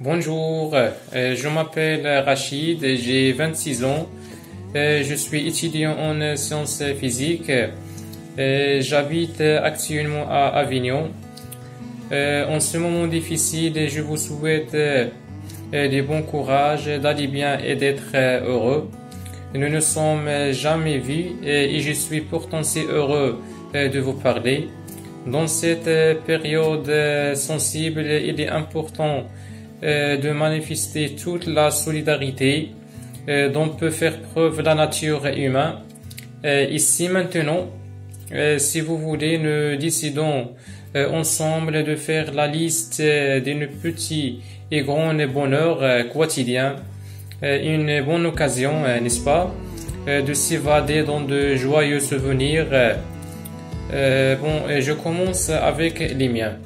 Bonjour, je m'appelle Rachid, j'ai 26 ans, je suis étudiant en sciences physiques, j'habite actuellement à Avignon. En ce moment difficile, je vous souhaite du bon courage, d'aller bien et d'être heureux. Nous ne sommes jamais vus et je suis pourtant si heureux de vous parler. Dans cette période sensible, il est important de manifester toute la solidarité dont peut faire preuve la nature humaine. Ici maintenant, si vous voulez, nous décidons ensemble de faire la liste de nos petits et grands bonheurs quotidiens. Une bonne occasion, n'est-ce pas, de s'évader dans de joyeux souvenirs. Je commence avec les miens.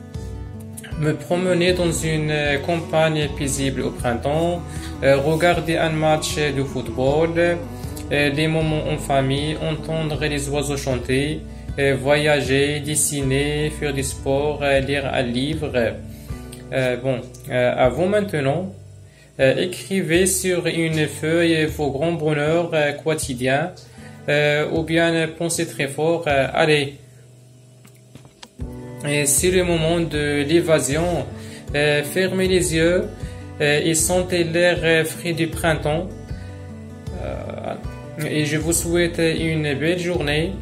Me promener dans une campagne paisible au printemps, regarder un match de football, des moments en famille, entendre les oiseaux chanter, voyager, dessiner, faire du sport, lire un livre. À vous maintenant, écrivez sur une feuille vos grands bonheurs quotidiens, ou bien pensez très fort, allez. C'est le moment de l'évasion. Fermez les yeux et sentez l'air frais du printemps. Et je vous souhaite une belle journée.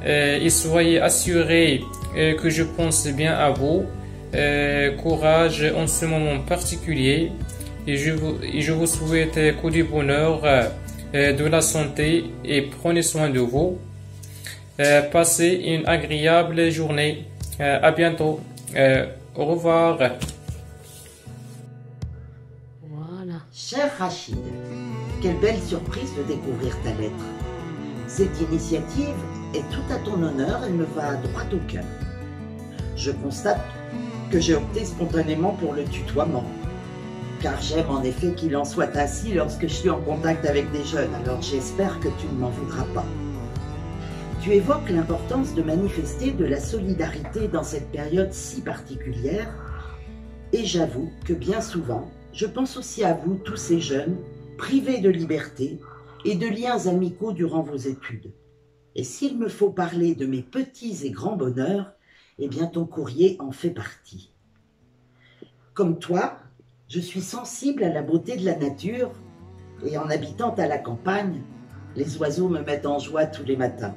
Et soyez assurés que je pense bien à vous. Courage en ce moment particulier. Et je vous souhaite que du bonheur, de la santé et prenez soin de vous. Passez une agréable journée. À bientôt. Au revoir. Voilà. Cher Rachid, quelle belle surprise de découvrir ta lettre. Cette initiative est tout à ton honneur, elle me va droit au cœur. Je constate que j'ai opté spontanément pour le tutoiement, car j'aime en effet qu'il en soit ainsi lorsque je suis en contact avec des jeunes, alors j'espère que tu ne m'en voudras pas. Tu évoques l'importance de manifester de la solidarité dans cette période si particulière, et j'avoue que bien souvent, je pense aussi à vous, tous ces jeunes, privés de liberté et de liens amicaux durant vos études. Et s'il me faut parler de mes petits et grands bonheurs, eh bien ton courrier en fait partie. Comme toi, je suis sensible à la beauté de la nature, et en habitant à la campagne, les oiseaux me mettent en joie tous les matins.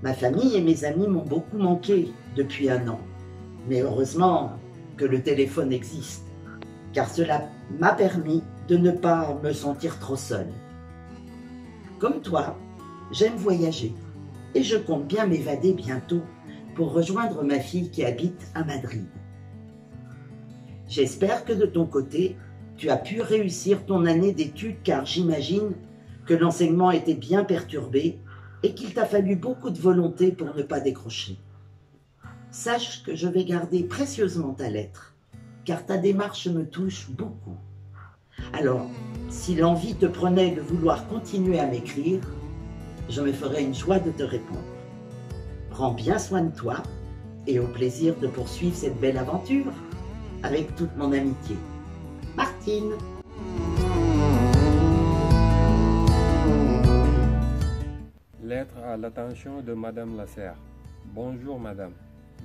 Ma famille et mes amis m'ont beaucoup manqué depuis 1 an, mais heureusement que le téléphone existe, car cela m'a permis de ne pas me sentir trop seule. Comme toi, j'aime voyager et je compte bien m'évader bientôt pour rejoindre ma fille qui habite à Madrid. J'espère que de ton côté, tu as pu réussir ton année d'études car j'imagine que l'enseignement était bien perturbé et qu'il t'a fallu beaucoup de volonté pour ne pas décrocher. Sache que je vais garder précieusement ta lettre, car ta démarche me touche beaucoup. Alors, si l'envie te prenait de vouloir continuer à m'écrire, je me ferai une joie de te répondre. Prends bien soin de toi et au plaisir de poursuivre cette belle aventure avec toute mon amitié. Martine. Lettre à l'attention de Madame Lasserre. Bonjour Madame,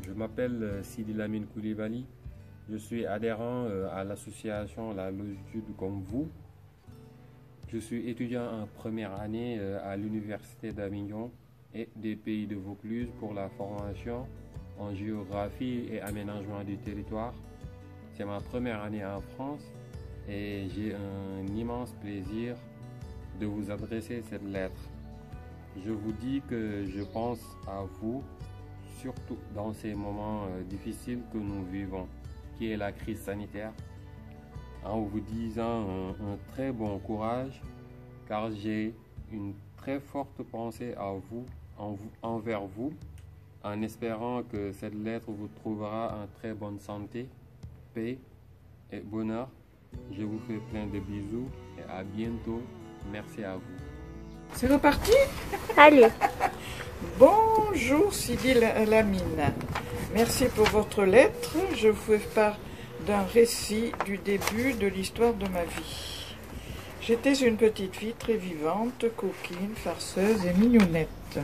je m'appelle Sidi Lamine Koulibaly. Je suis adhérent à l'association La Longitude comme vous. Je suis étudiant en première année à l'Université d'Avignon et des Pays de Vaucluse pour la formation en géographie et aménagement du territoire. C'est ma première année en France et j'ai un immense plaisir de vous adresser cette lettre. Je vous dis que je pense à vous, surtout dans ces moments difficiles que nous vivons, qui est la crise sanitaire, en vous disant un très bon courage, car j'ai une très forte pensée à vous, envers vous, en espérant que cette lettre vous trouvera en très bonne santé, paix et bonheur. Je vous fais plein de bisous et à bientôt. Merci à vous. C'est reparti? Allez. Bonjour Sidi Lamine. Merci pour votre lettre. Je vous fais part d'un récit du début de l'histoire de ma vie. J'étais une petite fille très vivante, coquine, farceuse et mignonnette.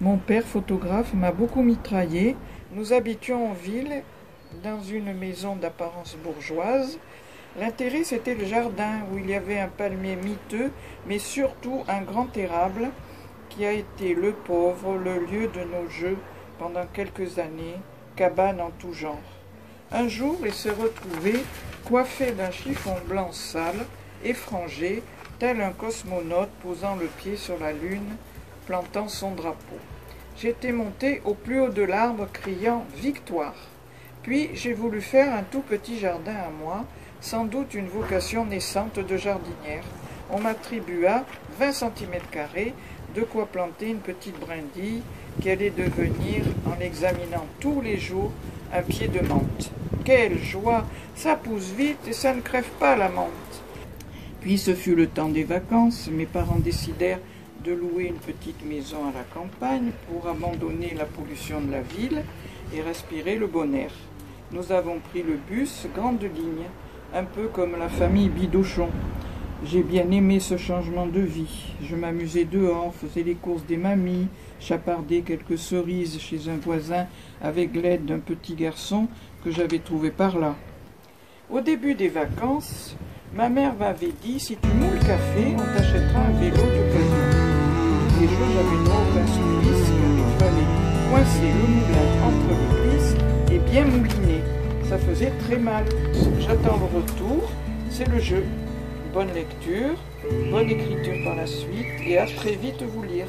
Mon père, photographe, m'a beaucoup mitraillée. Nous habitions en ville, dans une maison d'apparence bourgeoise. L'intérêt, c'était le jardin, où il y avait un palmier miteux, mais surtout un grand érable, qui a été le pauvre, le lieu de nos jeux pendant quelques années, cabane en tout genre. Un jour, il s'est retrouvé coiffé d'un chiffon blanc sale, effrangé, tel un cosmonaute posant le pied sur la lune, plantant son drapeau. J'étais monté au plus haut de l'arbre, criant « Victoire !» Puis j'ai voulu faire un tout petit jardin à moi, sans doute une vocation naissante de jardinière. On m'attribua 20 cm², de quoi planter une petite brindille qui allait devenir, en l'examinant tous les jours, un pied de menthe. Quelle joie! Ça pousse vite et ça ne crève pas la menthe. Puis ce fut le temps des vacances. Mes parents décidèrent de louer une petite maison à la campagne pour abandonner la pollution de la ville et respirer le bon air. Nous avons pris le bus grande ligne, un peu comme la famille Bidochon. J'ai bien aimé ce changement de vie. Je m'amusais dehors, faisais les courses des mamies, chapardais quelques cerises chez un voisin avec l'aide d'un petit garçon que j'avais trouvé par là. Au début des vacances, ma mère m'avait dit « Si tu moules café, on t'achètera un vélo d'occasion ». Et j'avais donc aucun souci car il fallait coincer le moulin entre les cuisses et bien mouliner. Ça faisait très mal. J'attends le retour, c'est le jeu. Bonne lecture, bonne écriture par la suite et à très vite vous lire.